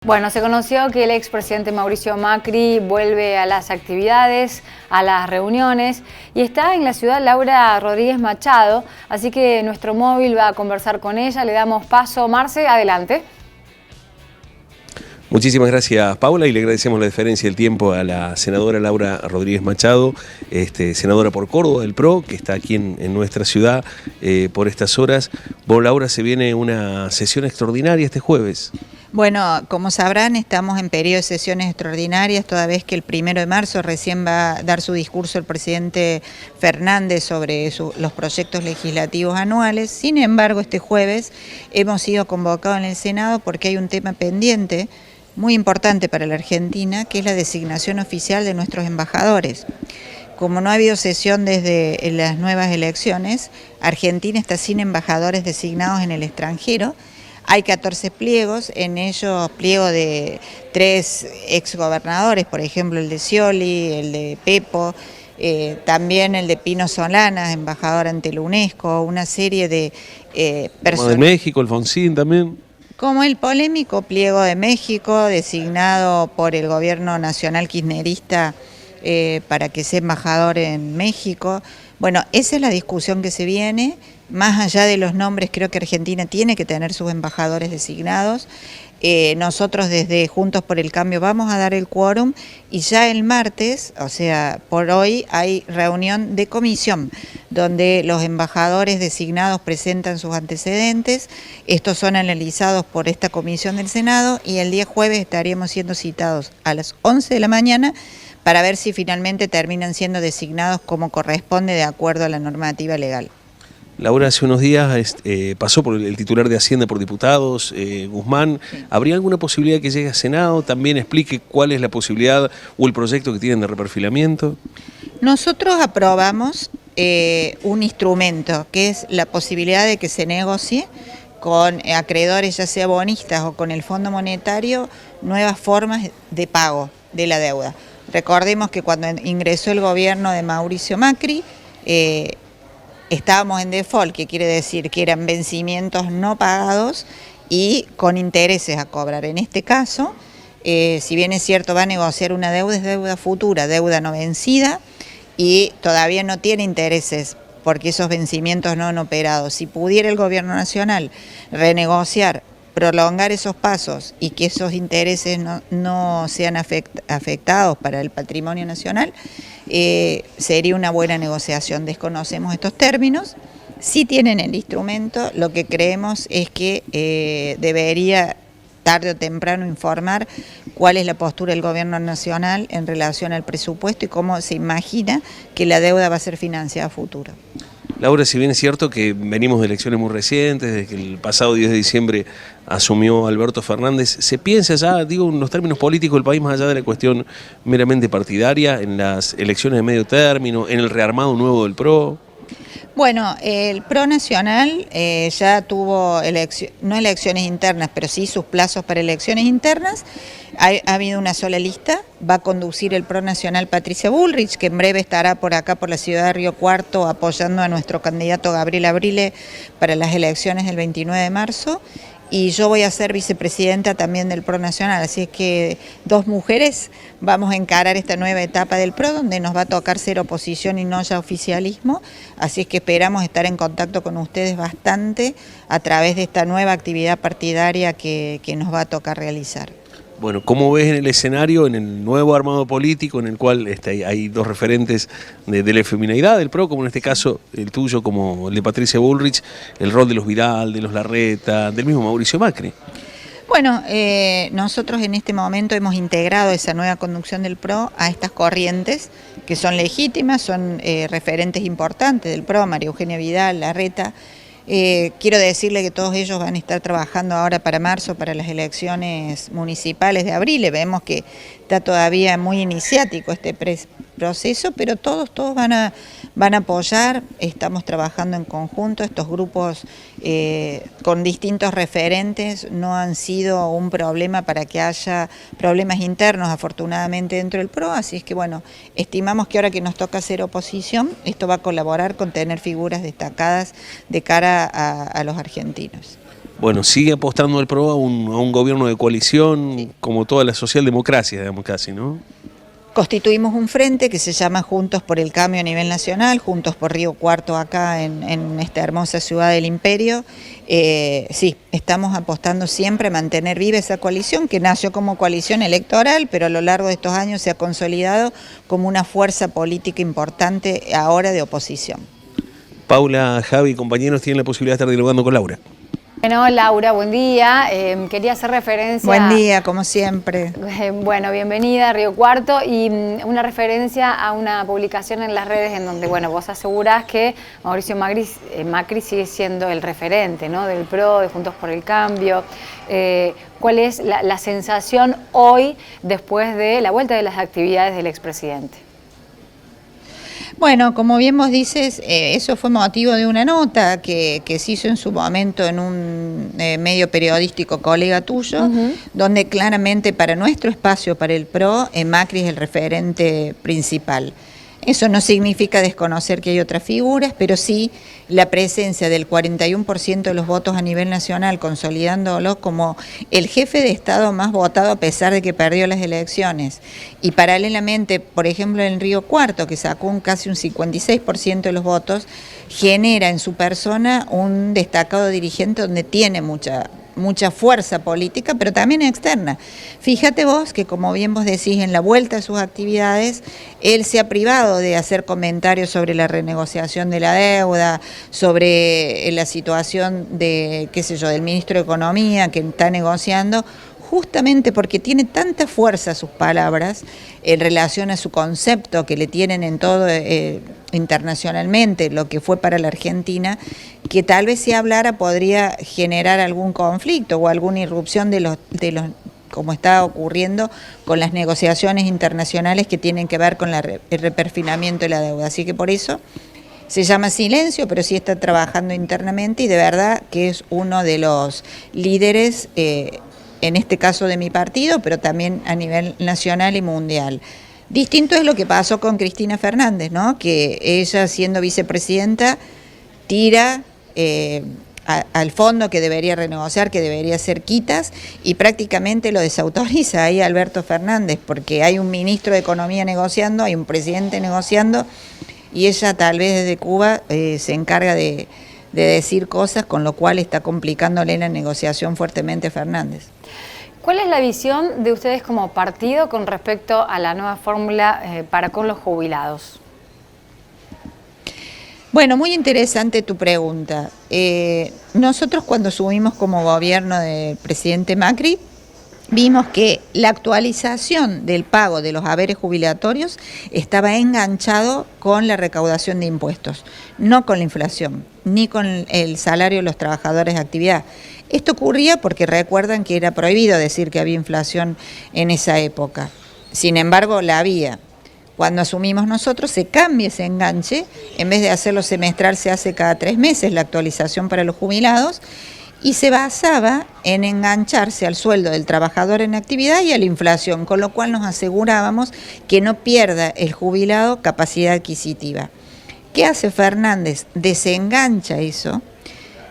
Bueno, se conoció que el expresidente Mauricio Macri vuelve a las actividades, a las reuniones, y está en la ciudad Laura Rodríguez Machado, así que nuestro móvil va a conversar con ella. Le damos paso. Marce, adelante. Muchísimas gracias, Paula, y le agradecemos la deferencia del tiempo a la senadora Laura Rodríguez Machado, senadora por Córdoba del PRO, que está aquí en nuestra ciudad por estas horas. Bueno, Laura, se viene una sesión extraordinaria este jueves. Bueno, como sabrán, estamos en periodo de sesiones extraordinarias, toda vez que el 1 de marzo recién va a dar su discurso el presidente Fernández sobre los proyectos legislativos anuales. Sin embargo, este jueves hemos sido convocados en el Senado porque hay un tema pendiente muy importante para la Argentina, que es la designación oficial de nuestros embajadores. Como no ha habido sesión desde las nuevas elecciones, Argentina está sin embajadores designados en el extranjero. Hay 14 pliegos, en ellos pliego de 3 exgobernadores, por ejemplo el de Scioli, el de Pepo, también el de Pino Solanas, embajador ante la UNESCO, una serie de personas. Como de México, Alfonsín también. Como el polémico pliego de México, designado por el gobierno nacional kirchnerista para que sea embajador en México. Bueno, esa es la discusión que se viene. Más allá de los nombres, creo que Argentina tiene que tener sus embajadores designados. Nosotros desde Juntos por el Cambio vamos a dar el quórum y ya el martes, o sea, por hoy hay reunión de comisión donde los embajadores designados presentan sus antecedentes. Estos son analizados por esta comisión del Senado y el día jueves estaríamos siendo citados a las 11 de la mañana para ver si finalmente terminan siendo designados como corresponde de acuerdo a la normativa legal. Laura, hace unos días pasó por el titular de Hacienda por diputados, Guzmán. Sí. ¿Habría alguna posibilidad de que llegue a Senado? También explique cuál es la posibilidad o el proyecto que tienen de reperfilamiento. Nosotros aprobamos un instrumento que es la posibilidad de que se negocie con acreedores, ya sea bonistas o con el Fondo Monetario, nuevas formas de pago de la deuda. Recordemos que cuando ingresó el gobierno de Mauricio Macri, estábamos en default, que quiere decir que eran vencimientos no pagados y con intereses a cobrar. En este caso, si bien es cierto, va a negociar una deuda, es deuda futura, deuda no vencida y todavía no tiene intereses porque esos vencimientos no han operado. Si pudiera el gobierno nacional renegociar, prolongar esos pasos y que esos intereses no sean afectados para el patrimonio nacional, sería una buena negociación. Desconocemos estos términos, sí tienen el instrumento, lo que creemos es que debería tarde o temprano informar cuál es la postura del gobierno nacional en relación al presupuesto y cómo se imagina que la deuda va a ser financiada a futuro. Laura, si bien es cierto que venimos de elecciones muy recientes, desde que el pasado 10 de diciembre asumió Alberto Fernández, ¿se piensa ya, digo, en los términos políticos del país, más allá de la cuestión meramente partidaria, en las elecciones de medio término, en el rearmado nuevo del PRO? Bueno, el PRO Nacional ya tuvo no elecciones internas, pero sí sus plazos para elecciones internas. Ha habido una sola lista, va a conducir el PRO Nacional Patricia Bullrich, que en breve estará por acá, por la ciudad de Río Cuarto, apoyando a nuestro candidato Gabriel Abrile para las elecciones del 29 de marzo. Y yo voy a ser vicepresidenta también del PRO Nacional, así es que 2 mujeres vamos a encarar esta nueva etapa del PRO, donde nos va a tocar ser oposición y no ya oficialismo, así es que esperamos estar en contacto con ustedes bastante a través de esta nueva actividad partidaria que nos va a tocar realizar. Bueno, ¿cómo ves en el escenario, en el nuevo armado político en el cual hay 2 referentes de la feminidad del PRO, como en este caso el tuyo, como el de Patricia Bullrich, el rol de los Vidal, de los Larreta, del mismo Mauricio Macri? Bueno, nosotros en este momento hemos integrado esa nueva conducción del PRO a estas corrientes que son legítimas, son referentes importantes del PRO, María Eugenia Vidal, Larreta. Quiero decirle que todos ellos van a estar trabajando ahora para marzo, para las elecciones municipales de abril. Vemos que está todavía muy iniciático este proceso, pero todos van a apoyar. Estamos trabajando en conjunto. Estos grupos con distintos referentes no han sido un problema para que haya problemas internos, afortunadamente, dentro del PRO. Así es que, bueno, estimamos que ahora que nos toca hacer oposición, esto va a colaborar con tener figuras destacadas de cara a los argentinos. bueno, sigue apostando el PRO a un gobierno de coalición, como toda la socialdemocracia, digamos, casi, ¿no? Constituimos un frente que se llama Juntos por el Cambio a nivel nacional, Juntos por Río Cuarto acá en esta hermosa ciudad del Imperio. Sí, estamos apostando siempre a mantener viva esa coalición que nació como coalición electoral, pero a lo largo de estos años se ha consolidado como una fuerza política importante ahora de oposición. Paula, Javi, compañeros, tienen la posibilidad de estar dialogando con Laura. Bueno, Laura, buen día. Quería hacer referencia... Buen día, como siempre. Bueno, bienvenida a Río Cuarto y una referencia a una publicación en las redes en donde, bueno, vos asegurás que Mauricio Macri sigue siendo el referente, ¿no?, del PRO, de Juntos por el Cambio. ¿Cuál es la sensación hoy después de la vuelta de las actividades del expresidente? Bueno, como bien vos dices, eso fue motivo de una nota que se hizo en su momento en un medio periodístico colega tuyo, donde claramente para nuestro espacio, para el PRO, Macri es el referente principal. Eso no significa desconocer que hay otras figuras, pero sí la presencia del 41% de los votos a nivel nacional, consolidándolo como el jefe de Estado más votado a pesar de que perdió las elecciones. Y paralelamente, por ejemplo, en Río Cuarto, que sacó casi un 56% de los votos, genera en su persona un destacado dirigente donde tiene mucha fuerza política, pero también externa. Fíjate vos que, como bien vos decís, en la vuelta a sus actividades, él se ha privado de hacer comentarios sobre la renegociación de la deuda, sobre la situación de, qué sé yo, del ministro de Economía que está negociando, justamente porque tiene tanta fuerza sus palabras en relación a su concepto que le tienen en todo internacionalmente, lo que fue para la Argentina, que tal vez si hablara podría generar algún conflicto o alguna irrupción de los como está ocurriendo con las negociaciones internacionales que tienen que ver con el reperfinamiento de la deuda. Así que por eso se llama silencio, pero sí está trabajando internamente y de verdad que es uno de los líderes en este caso de mi partido, pero también a nivel nacional y mundial. Distinto es lo que pasó con Cristina Fernández, ¿no?, que ella, siendo vicepresidenta, tira al fondo que debería renegociar, que debería hacer quitas, y prácticamente lo desautoriza ahí Alberto Fernández, porque hay un ministro de Economía negociando, hay un presidente negociando, y ella tal vez desde Cuba se encarga de decir cosas, con lo cual está complicándole la negociación fuertemente a Fernández. ¿Cuál es la visión de ustedes como partido con respecto a la nueva fórmula para con los jubilados? Bueno, muy interesante tu pregunta. Nosotros cuando subimos como gobierno del presidente Macri, vimos que la actualización del pago de los haberes jubilatorios estaba enganchado con la recaudación de impuestos, no con la inflación, ni con el salario de los trabajadores de actividad. Esto ocurría porque recuerdan que era prohibido decir que había inflación en esa época. Sin embargo, la había. Cuando asumimos nosotros se cambia ese enganche, en vez de hacerlo semestral se hace cada 3 meses la actualización para los jubilados, y se basaba en engancharse al sueldo del trabajador en actividad y a la inflación, con lo cual nos asegurábamos que no pierda el jubilado capacidad adquisitiva. ¿Qué hace Fernández? Desengancha eso,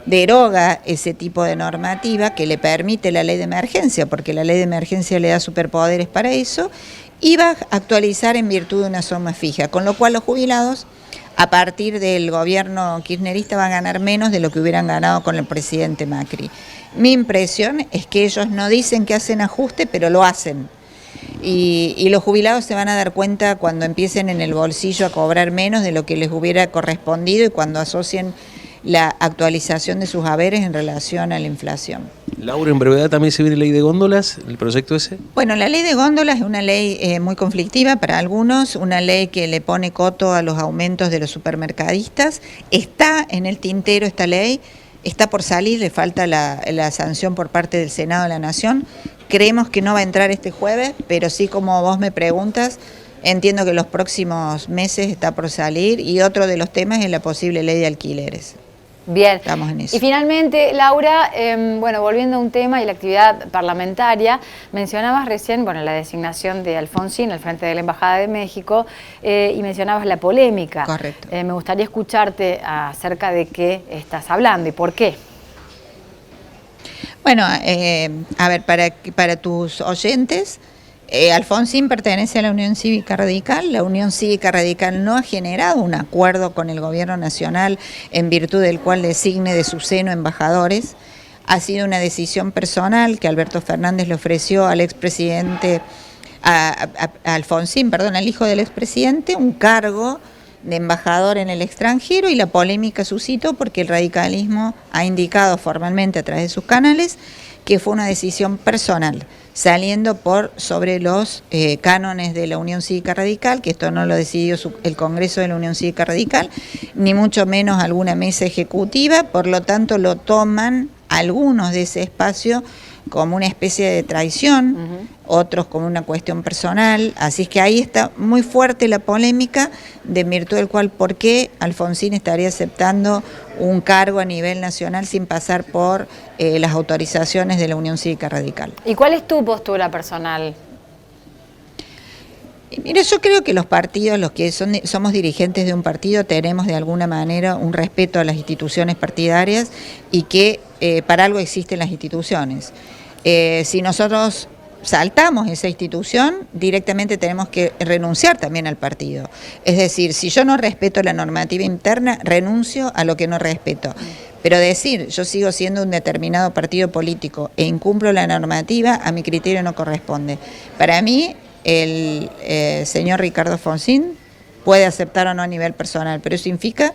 deroga ese tipo de normativa que le permite la ley de emergencia, porque la ley de emergencia le da superpoderes para eso, y va a actualizar en virtud de una suma fija, con lo cual los jubilados, a partir del gobierno kirchnerista, van a ganar menos de lo que hubieran ganado con el presidente Macri. Mi impresión es que ellos no dicen que hacen ajuste, pero lo hacen. Y los jubilados se van a dar cuenta cuando empiecen en el bolsillo a cobrar menos de lo que les hubiera correspondido y cuando asocien la actualización de sus haberes en relación a la inflación. Laura, en brevedad también se viene ley de góndolas, el proyecto ese. Bueno, la ley de góndolas es una ley muy conflictiva para algunos, una ley que le pone coto a los aumentos de los supermercadistas. Está en el tintero esta ley, está por salir, le falta la sanción por parte del Senado de la Nación. Creemos que no va a entrar este jueves, pero sí, como vos me preguntas, entiendo que los próximos meses está por salir, y otro de los temas es la posible ley de alquileres. Bien. Estamos en eso. Y finalmente, Laura, bueno, volviendo a un tema y la actividad parlamentaria, mencionabas recién, bueno, la designación de Alfonsín al frente de la Embajada de México y mencionabas la polémica. Correcto. Me gustaría escucharte acerca de qué estás hablando y por qué. Bueno, a ver, para tus oyentes, Alfonsín pertenece a la Unión Cívica Radical. La Unión Cívica Radical no ha generado un acuerdo con el gobierno nacional en virtud del cual designe de su seno embajadores. Ha sido una decisión personal que Alberto Fernández le ofreció al expresidente, a Alfonsín, perdón, al hijo del expresidente, un cargo de embajador en el extranjero, y la polémica suscitó porque el radicalismo ha indicado formalmente a través de sus canales que fue una decisión personal, saliendo por sobre los cánones de la Unión Cívica Radical, que esto no lo decidió el Congreso de la Unión Cívica Radical, ni mucho menos alguna mesa ejecutiva, por lo tanto lo toman algunos de ese espacio como una especie de traición, otros como una cuestión personal, así es que ahí está muy fuerte la polémica, de en virtud del cual por qué Alfonsín estaría aceptando un cargo a nivel nacional sin pasar por las autorizaciones de la Unión Cívica Radical. ¿Y cuál es tu postura personal? Mire, yo creo que los partidos, los que somos dirigentes de un partido, tenemos de alguna manera un respeto a las instituciones partidarias y que para algo existen las instituciones. Si nosotros saltamos esa institución, directamente tenemos que renunciar también al partido. Es decir, si yo no respeto la normativa interna, renuncio a lo que no respeto. Pero decir, yo sigo siendo un determinado partido político e incumplo la normativa, a mi criterio no corresponde. Para mí, el señor Ricardo Alfonsín puede aceptar o no a nivel personal, pero eso significa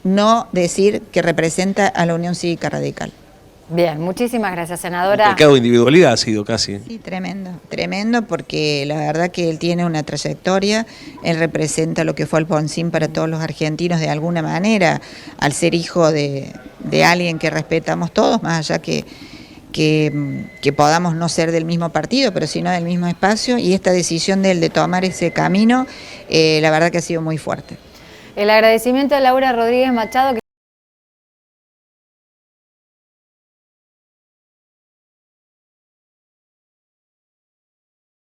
no decir que representa a la Unión Cívica Radical. Bien, muchísimas gracias, senadora. El pecado de individualidad ha sido casi. Sí, tremendo, porque la verdad que él tiene una trayectoria, él representa lo que fue Alfonsín para todos los argentinos de alguna manera, al ser hijo de alguien que respetamos todos, más allá que podamos no ser del mismo partido, pero sino del mismo espacio, y esta decisión de él de tomar ese camino, la verdad que ha sido muy fuerte. El agradecimiento a Laura Rodríguez Machado.